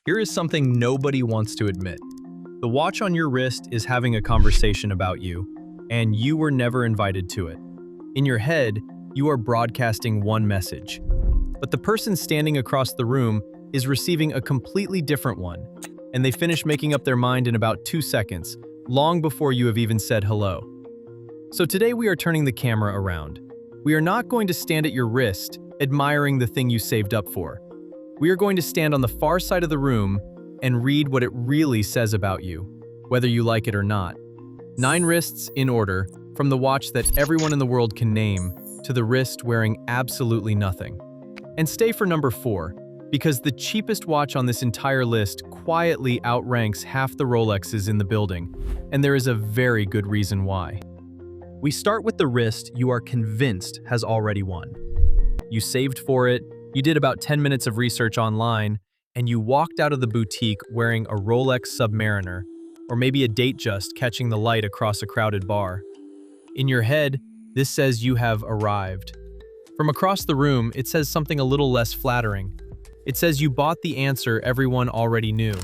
Here is something nobody wants to admit. The watch on your wrist is having a conversation about you, and you were never invited to it. In your head, you are broadcasting one message, but the person standing across the room is receiving a completely different one, and they finish making up their mind in about 2 seconds, long before you have even said hello. So today we are turning the camera around. We are not going to stand at your wrist, admiring the thing you saved up for. We are going to stand on the far side of the room and read what it really says about you, whether you like it or not. 9 wrists in order, from the watch that everyone in the world can name, to the wrist wearing absolutely nothing. And stay for number 4, because the cheapest watch on this entire list quietly outranks half the Rolexes in the building, and there is a very good reason why. We start with the wrist you are convinced has already won. You saved for it, you did about 10 minutes of research online, and you walked out of the boutique wearing a Rolex Submariner, or maybe a Datejust catching the light across a crowded bar. In your head, this says you have arrived. From across the room, it says something a little less flattering. It says you bought the answer everyone already knew.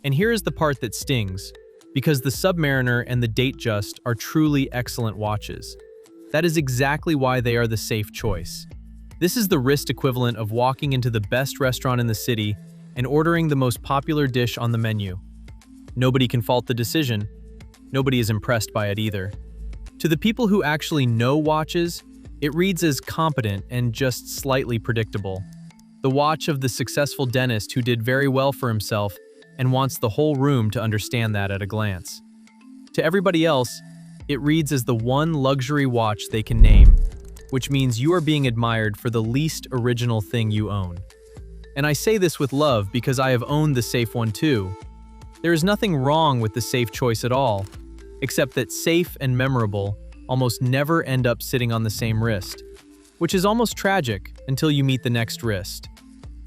And here is the part that stings, because the Submariner and the Datejust are truly excellent watches. That is exactly why they are the safe choice. This is the wrist equivalent of walking into the best restaurant in the city and ordering the most popular dish on the menu. Nobody can fault the decision. Nobody is impressed by it either. To the people who actually know watches, it reads as competent and just slightly predictable. The watch of the successful dentist who did very well for himself and wants the whole room to understand that at a glance. To everybody else, it reads as the one luxury watch they can name, which means you are being admired for the least original thing you own. And I say this with love because I have owned the safe one too. There is nothing wrong with the safe choice at all, except that safe and memorable almost never end up sitting on the same wrist, which is almost tragic until you meet the next wrist.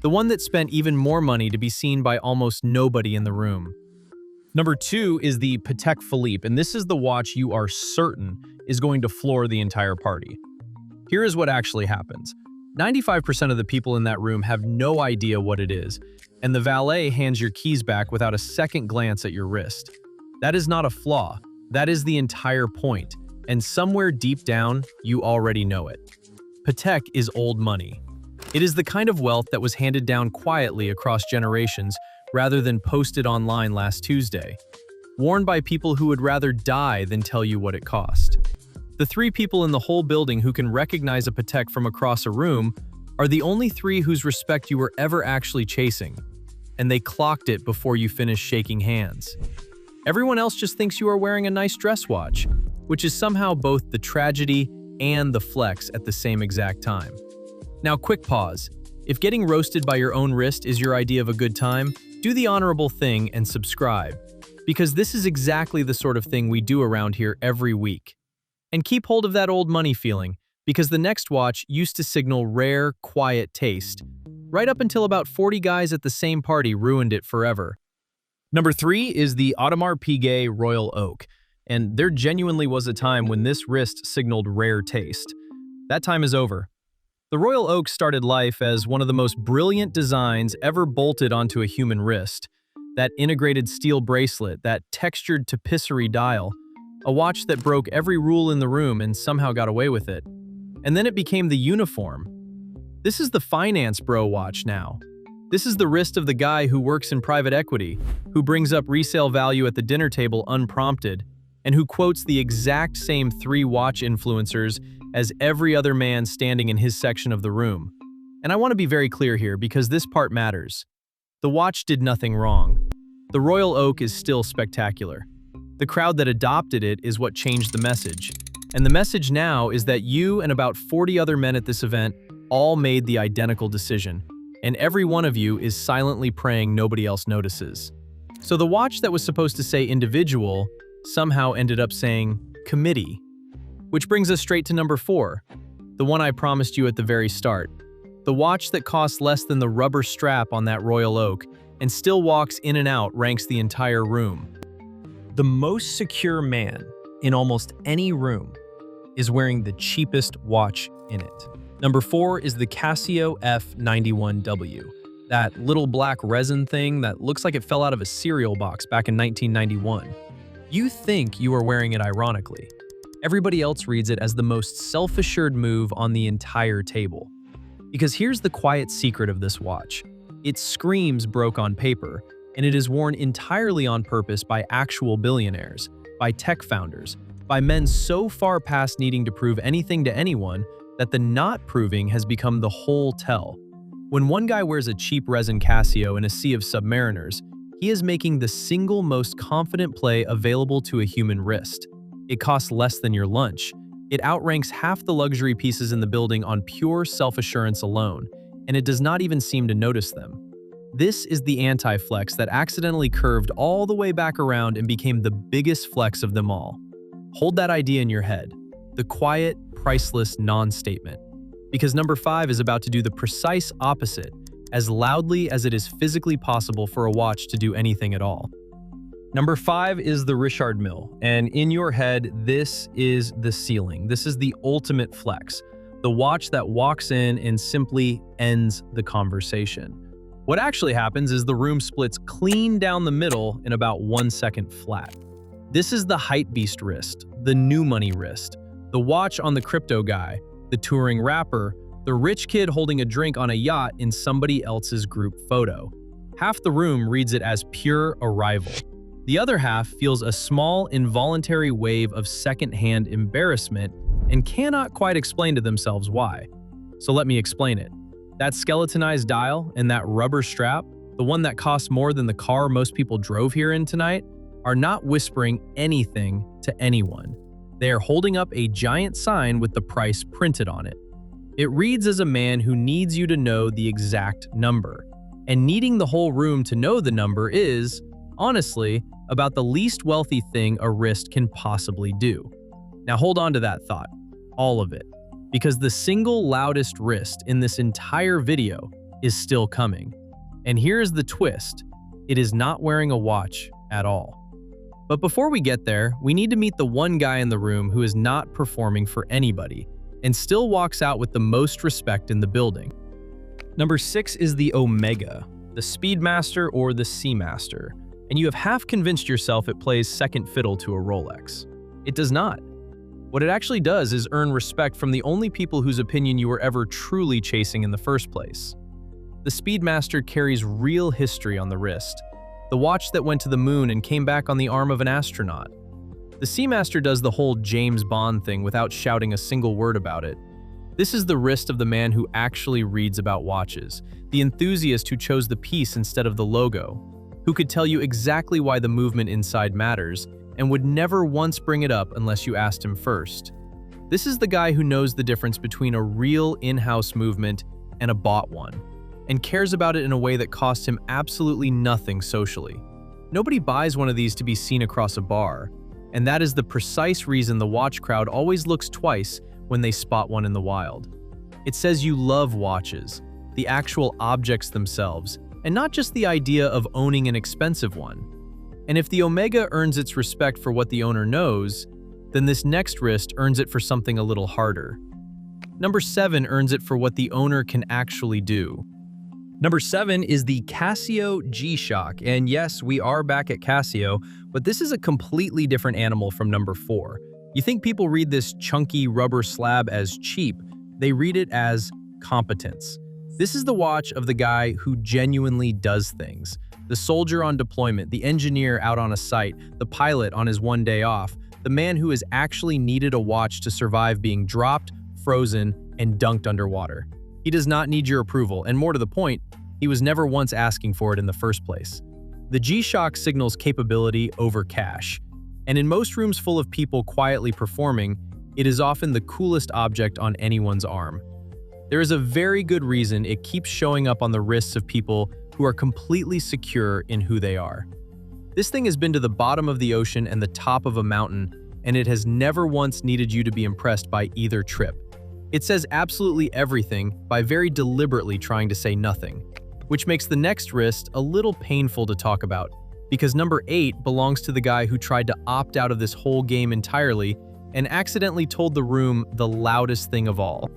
The one that spent even more money to be seen by almost nobody in the room. Number 2 is the Patek Philippe, and this is the watch you are certain is going to floor the entire party. Here is what actually happens. 95% of the people in that room have no idea what it is, and the valet hands your keys back without a second glance at your wrist. That is not a flaw. That is the entire point, and somewhere deep down, you already know it. Patek is old money. It is the kind of wealth that was handed down quietly across generations rather than posted online last Tuesday, worn by people who would rather die than tell you what it cost. The 3 people in the whole building who can recognize a Patek from across a room are the only 3 whose respect you were ever actually chasing, and they clocked it before you finished shaking hands. Everyone else just thinks you are wearing a nice dress watch, which is somehow both the tragedy and the flex at the same exact time. Now, quick pause. If getting roasted by your own wrist is your idea of a good time, do the honorable thing and subscribe, because this is exactly the sort of thing we do around here every week. And keep hold of that old money feeling, because the next watch used to signal rare, quiet taste, right up until about 40 guys at the same party ruined it forever. Number 3 is the Audemars Piguet Royal Oak, and there genuinely was a time when this wrist signaled rare taste. That time is over. The Royal Oak started life as one of the most brilliant designs ever bolted onto a human wrist. That integrated steel bracelet, that textured tapisserie dial, a watch that broke every rule in the room and somehow got away with it. And then it became the uniform. This is the finance bro watch now. This is the wrist of the guy who works in private equity, who brings up resale value at the dinner table unprompted, and who quotes the exact same 3 watch influencers as every other man standing in his section of the room. And I want to be very clear here because this part matters. The watch did nothing wrong. The Royal Oak is still spectacular. The crowd that adopted it is what changed the message. And the message now is that you and about 40 other men at this event all made the identical decision. And every one of you is silently praying nobody else notices. So the watch that was supposed to say individual somehow ended up saying committee. Which brings us straight to number 4, the one I promised you at the very start. The watch that costs less than the rubber strap on that Royal Oak and still walks in and out ranks the entire room. The most secure man in almost any room is wearing the cheapest watch in it. Number 4 is the Casio F-91W. That little black resin thing that looks like it fell out of a cereal box back in 1991. You think you are wearing it ironically. Everybody else reads it as the most self-assured move on the entire table. Because here's the quiet secret of this watch. It screams broke on paper, and it is worn entirely on purpose by actual billionaires, by tech founders, by men so far past needing to prove anything to anyone that the not proving has become the whole tell. When one guy wears a cheap resin Casio in a sea of Submariners, he is making the single most confident play available to a human wrist. It costs less than your lunch. It outranks half the luxury pieces in the building on pure self-assurance alone, and it does not even seem to notice them. This is the anti-flex that accidentally curved all the way back around and became the biggest flex of them all. Hold that idea in your head. The quiet, priceless non-statement. Because number 5 is about to do the precise opposite, as loudly as it is physically possible for a watch to do anything at all. Number 5 is the Richard Mille, and in your head, this is the ceiling. This is the ultimate flex, the watch that walks in and simply ends the conversation. What actually happens is the room splits clean down the middle in about 1 second flat. This is the hype beast wrist, the new money wrist, the watch on the crypto guy, the touring rapper, the rich kid holding a drink on a yacht in somebody else's group photo. Half the room reads it as pure arrival. The other half feels a small, involuntary wave of second-hand embarrassment and cannot quite explain to themselves why. So let me explain it. That skeletonized dial and that rubber strap, the one that costs more than the car most people drove here in tonight, are not whispering anything to anyone. They are holding up a giant sign with the price printed on it. It reads as a man who needs you to know the exact number. And needing the whole room to know the number is, honestly, about the least wealthy thing a wrist can possibly do. Now hold on to that thought, all of it, because the single loudest wrist in this entire video is still coming. And here's the twist, it is not wearing a watch at all. But before we get there, we need to meet the one guy in the room who is not performing for anybody and still walks out with the most respect in the building. Number 6 is the Omega, the Speedmaster or the Seamaster, and you have half convinced yourself it plays second fiddle to a Rolex. It does not. What it actually does is earn respect from the only people whose opinion you were ever truly chasing in the first place. The Speedmaster carries real history on the wrist, the watch that went to the moon and came back on the arm of an astronaut. The Seamaster does the whole James Bond thing without shouting a single word about it. This is the wrist of the man who actually reads about watches, the enthusiast who chose the piece instead of the logo, who could tell you exactly why the movement inside matters and would never once bring it up unless you asked him first. This is the guy who knows the difference between a real in-house movement and a bought one, and cares about it in a way that costs him absolutely nothing socially. Nobody buys one of these to be seen across a bar, and that is the precise reason the watch crowd always looks twice when they spot one in the wild. It says you love watches, the actual objects themselves, and not just the idea of owning an expensive one. And if the Omega earns its respect for what the owner knows, then this next wrist earns it for something a little harder. Number 7 earns it for what the owner can actually do. Number 7 is the Casio G-Shock, and yes, we are back at Casio, but this is a completely different animal from number 4. You think people read this chunky rubber slab as cheap, they read it as competence. This is the watch of the guy who genuinely does things. The soldier on deployment, the engineer out on a site, the pilot on his one day off, the man who has actually needed a watch to survive being dropped, frozen, and dunked underwater. He does not need your approval, and more to the point, he was never once asking for it in the first place. The G-Shock signals capability over cash, and in most rooms full of people quietly performing, it is often the coolest object on anyone's arm. There is a very good reason it keeps showing up on the wrists of people who are completely secure in who they are. This thing has been to the bottom of the ocean and the top of a mountain, and it has never once needed you to be impressed by either trip. It says absolutely everything by very deliberately trying to say nothing, which makes the next wrist a little painful to talk about, because number 8 belongs to the guy who tried to opt out of this whole game entirely and accidentally told the room the loudest thing of all.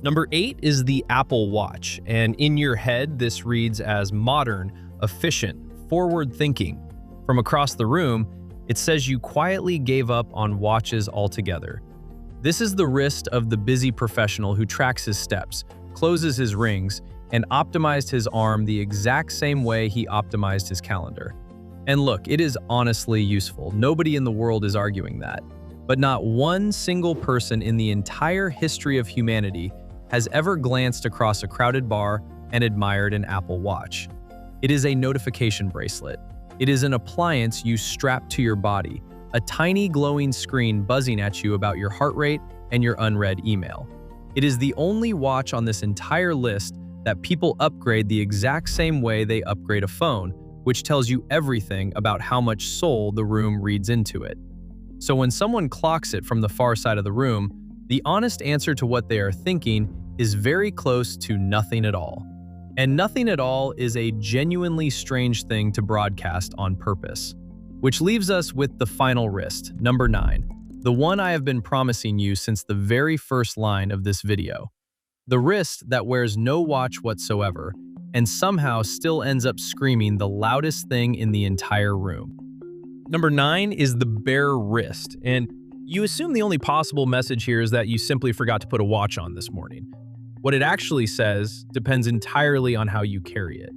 Number 8 is the Apple Watch, and in your head, this reads as modern, efficient, forward-thinking. From across the room, it says you quietly gave up on watches altogether. This is the wrist of the busy professional who tracks his steps, closes his rings, and optimized his arm the exact same way he optimized his calendar. And look, it is honestly useful. Nobody in the world is arguing that. But not one single person in the entire history of humanity has ever glanced across a crowded bar and admired an Apple Watch. It is a notification bracelet. It is an appliance you strap to your body, a tiny glowing screen buzzing at you about your heart rate and your unread email. It is the only watch on this entire list that people upgrade the exact same way they upgrade a phone, which tells you everything about how much soul the room reads into it. So when someone clocks it from the far side of the room, the honest answer to what they are thinking is very close to nothing at all. And nothing at all is a genuinely strange thing to broadcast on purpose. Which leaves us with the final wrist, number 9, the one I have been promising you since the very first line of this video. The wrist that wears no watch whatsoever and somehow still ends up screaming the loudest thing in the entire room. Number 9 is the bare wrist, and you assume the only possible message here is that you simply forgot to put a watch on this morning. What it actually says depends entirely on how you carry it.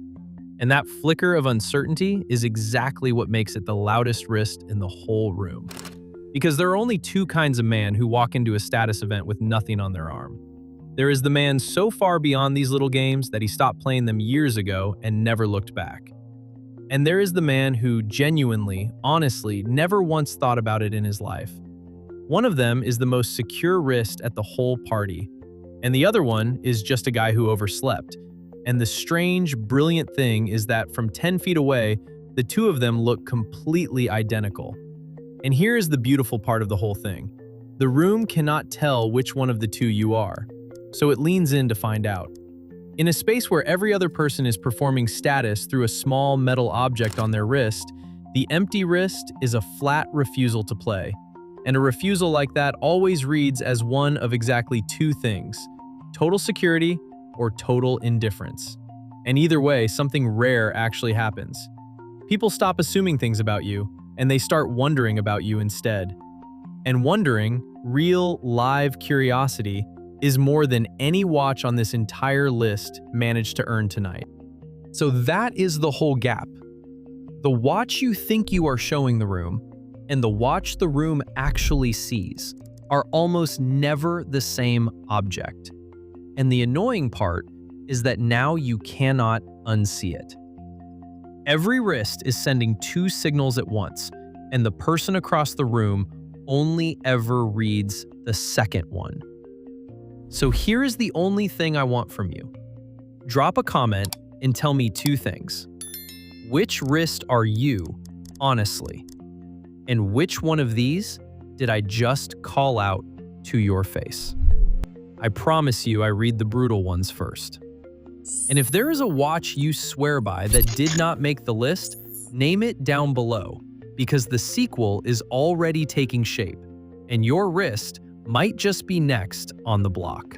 And that flicker of uncertainty is exactly what makes it the loudest wrist in the whole room. Because there are only two kinds of man who walk into a status event with nothing on their arm. There is the man so far beyond these little games that he stopped playing them years ago and never looked back. And there is the man who genuinely, honestly, never once thought about it in his life. One of them is the most secure wrist at the whole party, and the other one is just a guy who overslept. And the strange, brilliant thing is that from 10 feet away, the two of them look completely identical. And here is the beautiful part of the whole thing. The room cannot tell which one of the two you are, so it leans in to find out. In a space where every other person is performing status through a small metal object on their wrist, the empty wrist is a flat refusal to play. And a refusal like that always reads as one of exactly two things: total security or total indifference. And either way, something rare actually happens. People stop assuming things about you, and they start wondering about you instead. And wondering, real, live curiosity, is more than any watch on this entire list managed to earn tonight. So that is the whole gap. The watch you think you are showing the room and the watch the room actually sees are almost never the same object. And the annoying part is that now you cannot unsee it. Every wrist is sending two signals at once, and the person across the room only ever reads the second one. So here is the only thing I want from you. Drop a comment and tell me two things. Which wrist are you, honestly? And which one of these did I just call out to your face? I promise you I read the brutal ones first. And if there is a watch you swear by that did not make the list, name it down below, because the sequel is already taking shape, and your wrist might just be next on the block.